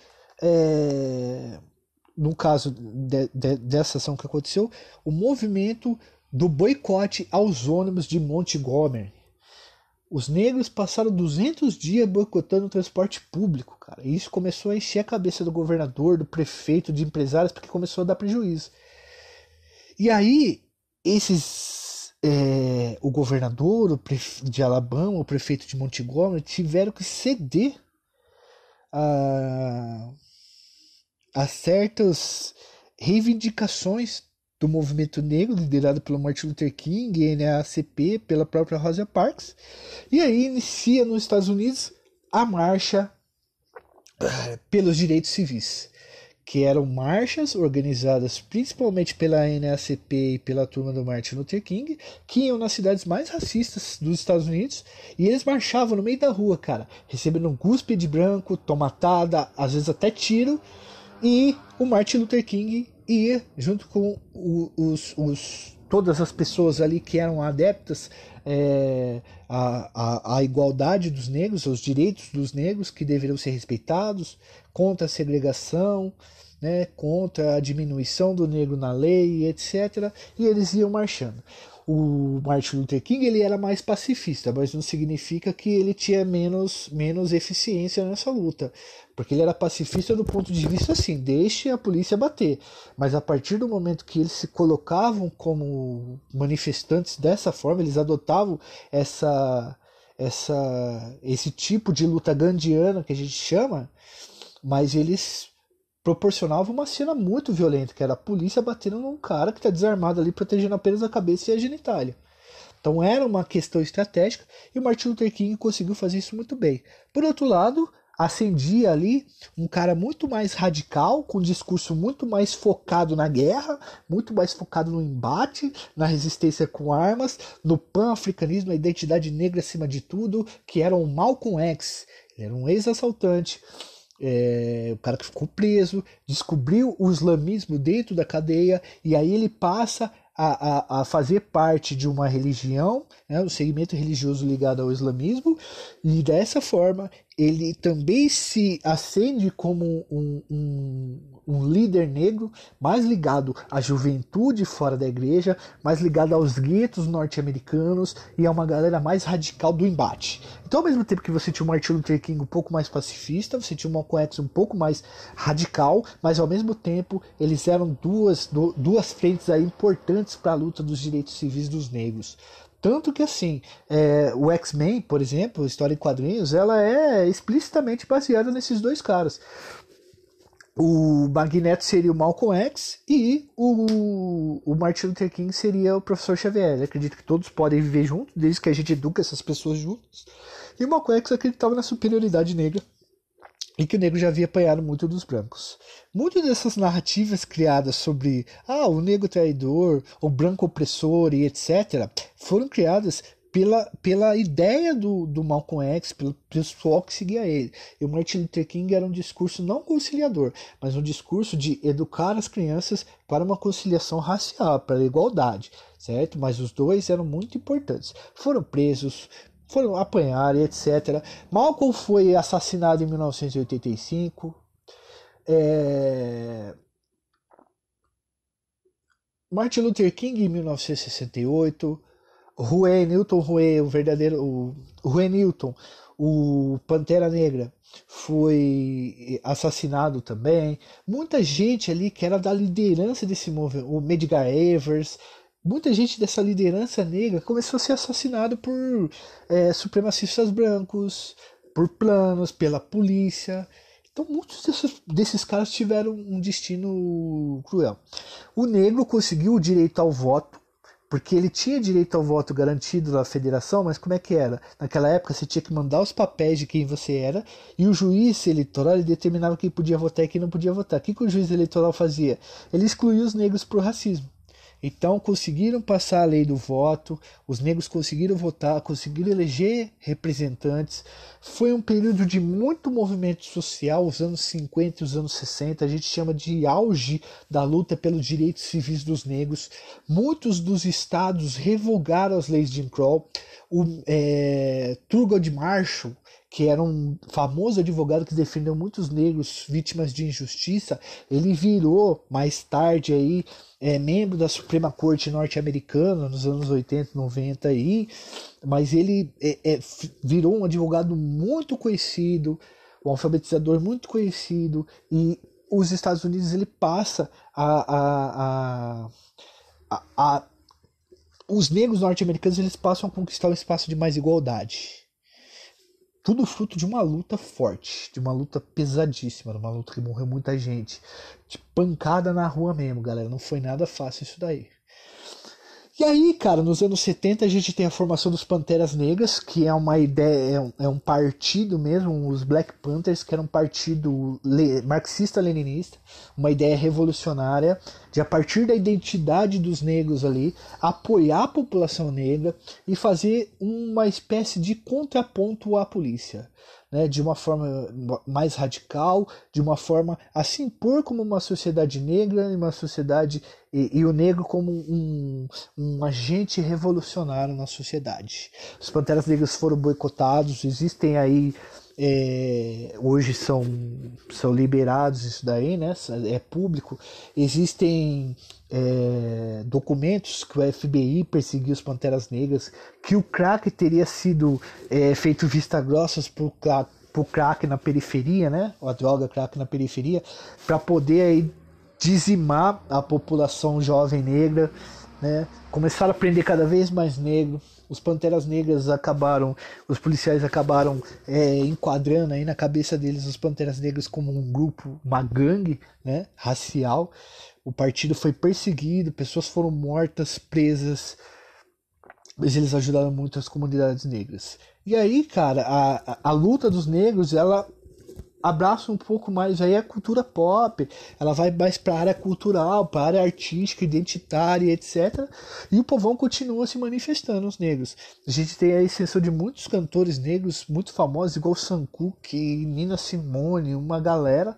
no caso dessa ação que aconteceu, o movimento do boicote aos ônibus de Montgomery. Os negros passaram 200 dias boicotando o transporte público, cara. E isso começou a encher a cabeça do governador, do prefeito, de empresários, porque começou a dar prejuízo. E aí, o governador de Alabama, o prefeito de Montgomery, tiveram que ceder a certas reivindicações do movimento negro, liderado pelo Martin Luther King, NAACP, pela própria Rosa Parks. E aí inicia nos Estados Unidos a marcha pelos direitos civis, que eram marchas organizadas principalmente pela NAACP e pela turma do Martin Luther King, que iam nas cidades mais racistas dos Estados Unidos, e eles marchavam no meio da rua, cara, recebendo um cuspe de branco, tomatada, às vezes até tiro, e o Martin Luther King ia junto com todas as pessoas ali que eram adeptas à igualdade dos negros, aos direitos dos negros que deveriam ser respeitados, contra a segregação, né, contra a diminuição do negro na lei, etc. E eles iam marchando. O Martin Luther King ele era mais pacifista, mas não significa que ele tinha menos eficiência nessa luta, porque ele era pacifista do ponto de vista assim, deixe a polícia bater, mas a partir do momento que eles se colocavam como manifestantes dessa forma, eles adotavam esse tipo de luta gandiana que a gente chama, mas eles proporcionava uma cena muito violenta, que era a polícia batendo num cara que está desarmado ali, protegendo apenas a cabeça e a genitália. Então era uma questão estratégica e o Martin Luther King conseguiu fazer isso muito bem. Por outro lado, acendia ali um cara muito mais radical, com um discurso muito mais focado na guerra, muito mais focado no embate, na resistência com armas, no pan-africanismo, na identidade negra acima de tudo, que era o Malcolm X. Ele era um ex-assaltante, o cara que ficou preso, descobriu o islamismo dentro da cadeia, e aí ele passa a fazer parte de uma religião, né, um segmento religioso ligado ao islamismo, e dessa forma ele também se acende como um líder negro mais ligado à juventude fora da igreja, mais ligado aos guetos norte-americanos e a uma galera mais radical do embate. Então, ao mesmo tempo que você tinha o Martin Luther King um pouco mais pacifista, você tinha o Malcolm X um pouco mais radical, mas ao mesmo tempo eles eram duas frentes aí importantes para a luta dos direitos civis dos negros. Tanto que assim, o X-Men, por exemplo, história em quadrinhos, ela é explicitamente baseada nesses dois caras. O Magneto seria o Malcolm X e o Martin Luther King seria o Professor Xavier. Eu acredito que todos podem viver juntos, desde que a gente educa essas pessoas juntas. E o Malcolm X acreditava na superioridade negra e que o negro já havia apanhado muito dos brancos. Muitas dessas narrativas criadas sobre o negro traidor, o branco opressor e etc. foram criadas pela ideia do Malcolm X, pelo pessoal que seguia ele. E o Martin Luther King era um discurso não conciliador, mas um discurso de educar as crianças para uma conciliação racial, para a igualdade, certo? Mas os dois eram muito importantes. Foram presos, foram apanhar, etc. Malcolm foi assassinado em 1985. Martin Luther King em 1968. Huey Newton, o Pantera Negra, foi assassinado também. Muita gente ali que era da liderança desse movimento, o Medgar Evers, muita gente dessa liderança negra começou a ser assassinado por supremacistas brancos, por planos, pela polícia. Então muitos desses caras tiveram um destino cruel. O negro conseguiu o direito ao voto, porque ele tinha direito ao voto garantido na federação, mas como é que era? Naquela época você tinha que mandar os papéis de quem você era, e o juiz eleitoral ele determinava quem podia votar e quem não podia votar. O que o juiz eleitoral fazia? Ele excluía os negros por racismo. Então conseguiram passar a lei do voto, os negros conseguiram votar, conseguiram eleger representantes. Foi um período de muito movimento social, os anos 50 e os anos 60, a gente chama de auge da luta pelos direitos civis dos negros. Muitos dos estados revogaram as leis de Jim Crow. Thurgood Marshall, que era um famoso advogado que defendeu muitos negros vítimas de injustiça, ele virou mais tarde aí membro da Suprema Corte norte-americana nos anos 80, 90 aí, mas ele virou um advogado muito conhecido, um alfabetizador muito conhecido, e os Estados Unidos ele passa os negros norte-americanos eles passam a conquistar um espaço de mais igualdade. Tudo fruto de uma luta forte, de uma luta pesadíssima, de uma luta que morreu muita gente, de pancada na rua mesmo, galera. Não foi nada fácil isso daí. E aí, cara, nos anos 70 a gente tem a formação dos Panteras Negras, que é uma ideia, é um partido mesmo, os Black Panthers, que era um partido marxista-leninista, uma ideia revolucionária de, a partir da identidade dos negros ali, apoiar a população negra e fazer uma espécie de contraponto à polícia. Né, de uma forma mais radical, de uma forma a se impor como uma sociedade negra, uma sociedade e o negro como um agente revolucionário na sociedade. Os Panteras Negras foram boicotados, existem aí hoje são liberados isso daí, né? É público. Existem documentos que o FBI perseguiu os Panteras Negras, que o crack teria sido feito vista grossas por crack na periferia, né? A droga crack na periferia, para poder aí dizimar a população jovem negra, né? Começaram a prender cada vez mais negro. Os Panteras Negras os policiais acabaram enquadrando aí na cabeça deles os Panteras Negras como um grupo, uma gangue, né, racial. O partido foi perseguido, pessoas foram mortas, presas, mas eles ajudaram muito as comunidades negras. E aí, cara, a luta dos negros, ela abraça um pouco mais aí a cultura pop, ela vai mais para a área cultural, para a área artística, identitária, etc. E o povão continua se manifestando, os negros. A gente tem a exceção de muitos cantores negros muito famosos, igual Sam Cooke, Nina Simone, uma galera.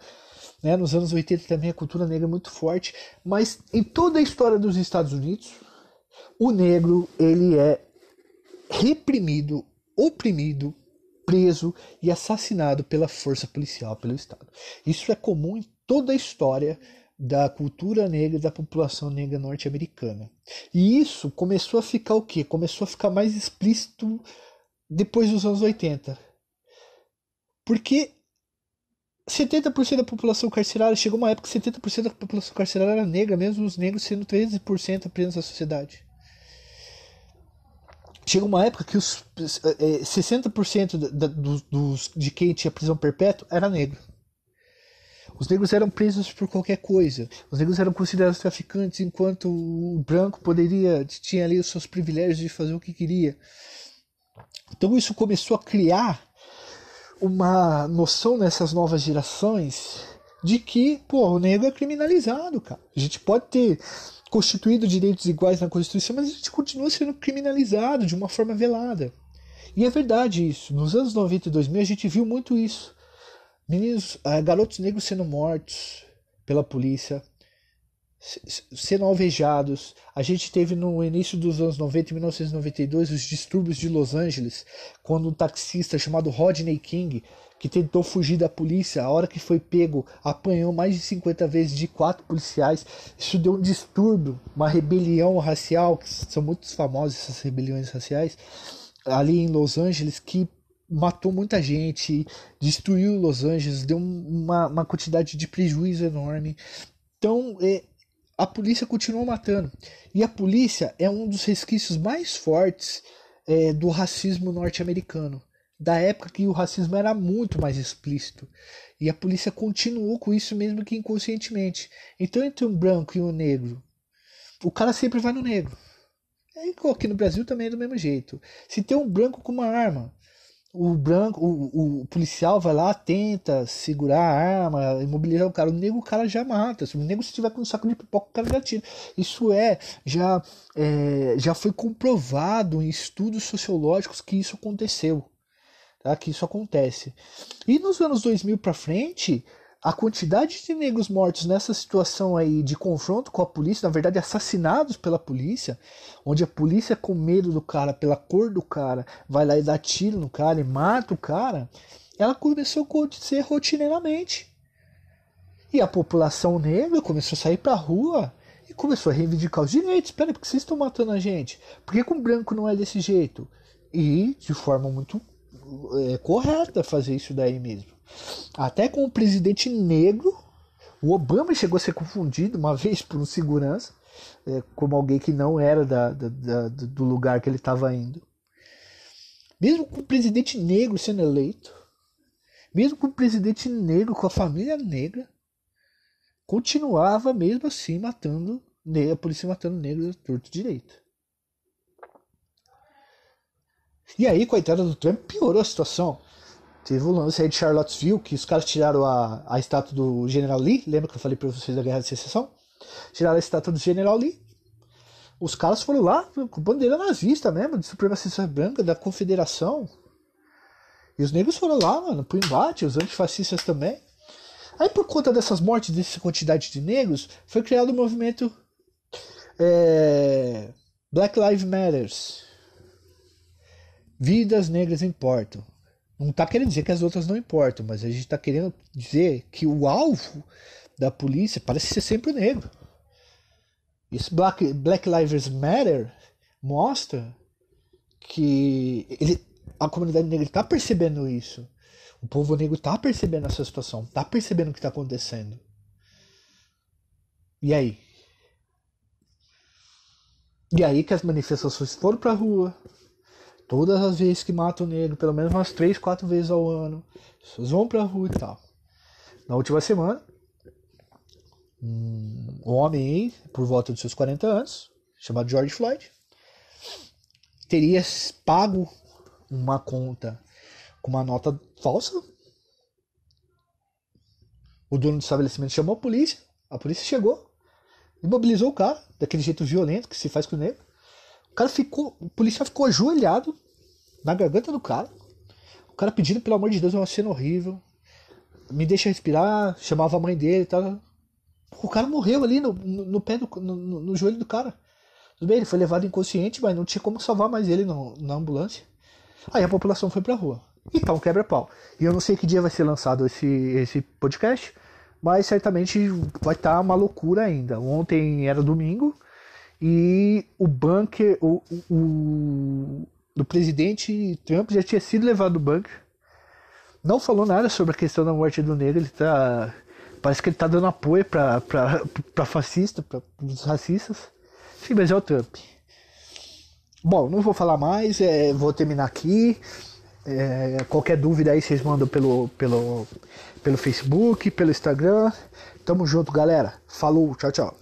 Né? Nos anos 80 também a cultura negra é muito forte, mas em toda a história dos Estados Unidos, o negro ele é reprimido, oprimido, preso e assassinado pela força policial, pelo Estado. Isso é comum em toda a história da cultura negra e da população negra norte-americana. E isso começou a ficar o quê? Começou a ficar mais explícito depois dos anos 80. Porque 70% da população carcerária, chegou uma época que 70% da população carcerária era negra, mesmo os negros sendo 13% apenas da sociedade. Chega uma época que os 60% de quem tinha prisão perpétua era negro. Os negros eram presos por qualquer coisa. Os negros eram considerados traficantes, enquanto o branco tinha ali os seus privilégios de fazer o que queria. Então isso começou a criar uma noção nessas novas gerações de que, o negro é criminalizado, cara. A gente pode ter constituído direitos iguais na Constituição, mas a gente continua sendo criminalizado de uma forma velada. E é verdade isso. Nos anos 90 e 2000 a gente viu muito isso. Garotos negros sendo mortos pela polícia, sendo alvejados. A gente teve no início dos anos 90, em 1992, os distúrbios de Los Angeles, quando um taxista chamado Rodney King, que tentou fugir da polícia, a hora que foi pego, apanhou mais de 50 vezes de 4 policiais. Isso deu um distúrbio, uma rebelião racial, que são muito famosas essas rebeliões raciais, ali em Los Angeles, que matou muita gente, destruiu Los Angeles, deu uma quantidade de prejuízo enorme. Então, a polícia continua matando. E a polícia é um dos resquícios mais fortes do racismo norte-americano, da época que o racismo era muito mais explícito. E a polícia continuou com isso mesmo que inconscientemente. Então, entre um branco e um negro, o cara sempre vai no negro. Aqui no Brasil também é do mesmo jeito. Se tem um branco com uma arma, o policial vai lá, tenta segurar a arma, imobilizar o cara. O negro, o cara já mata. Se o negro estiver com um saco de pipoca, o cara já tira. Isso já foi comprovado em estudos sociológicos que isso aconteceu. Tá? Que isso acontece. E nos anos 2000 para frente, a quantidade de negros mortos nessa situação aí de confronto com a polícia, na verdade assassinados pela polícia, onde a polícia com medo do cara, pela cor do cara, vai lá e dá tiro no cara e mata o cara, ela começou a acontecer rotineiramente. E a população negra começou a sair pra rua e começou a reivindicar os direitos. Espera, por que vocês estão matando a gente? Por que com branco não é desse jeito? E de forma muito correta fazer isso daí mesmo. Até com o presidente negro, o Obama chegou a ser confundido uma vez por um segurança, como alguém que não era do lugar que ele estava indo. Mesmo com o presidente negro sendo eleito, mesmo com o presidente negro, com a família negra, continuava mesmo assim matando, a polícia matando negros torto direito. E aí, coitada do Trump, piorou a situação. Teve o lance aí de Charlottesville, que os caras tiraram a estátua do General Lee. Lembra que eu falei pra vocês da Guerra de Secessão? Tiraram a estátua do General Lee. Os caras foram lá com bandeira nazista mesmo, de supremacista branca, da Confederação. E os negros foram lá, mano, pro embate, os antifascistas também. Aí por conta dessas mortes, dessa quantidade de negros, foi criado o movimento Black Lives Matter. Vidas negras importam. Não está querendo dizer que as outras não importam, mas a gente está querendo dizer que o alvo da polícia parece ser sempre o negro. Esse Black Lives Matter mostra que a comunidade negra está percebendo isso. O povo negro está percebendo essa situação, está percebendo o que está acontecendo. E aí? E aí que as manifestações foram para a rua. Todas as vezes que matam o negro, pelo menos umas 3, 4 vezes ao ano, as pessoas vão pra rua e tal. Na última semana, um homem aí, por volta dos seus 40 anos, chamado George Floyd, teria pago uma conta com uma nota falsa. O dono do estabelecimento chamou a polícia chegou, imobilizou o cara, daquele jeito violento que se faz com o negro. O policial ficou ajoelhado na garganta do cara. O cara pedindo, pelo amor de Deus, uma cena horrível. Me deixa respirar, chamava a mãe dele e tal. O cara morreu ali no pé no joelho do cara. Tudo bem, ele foi levado inconsciente, mas não tinha como salvar mais ele na ambulância. Aí a população foi pra rua. E tá um quebra-pau. E eu não sei que dia vai ser lançado esse podcast, mas certamente vai estar uma loucura ainda. Ontem era domingo. E o bunker, o presidente Trump já tinha sido levado do bunker. Não falou nada sobre a questão da morte do negro. Parece que ele tá dando apoio pra fascista, para os racistas. Sim, mas é o Trump. Bom, não vou falar mais, vou terminar aqui. Qualquer dúvida aí vocês mandam pelo Facebook, pelo Instagram. Tamo junto, galera. Falou, tchau, tchau.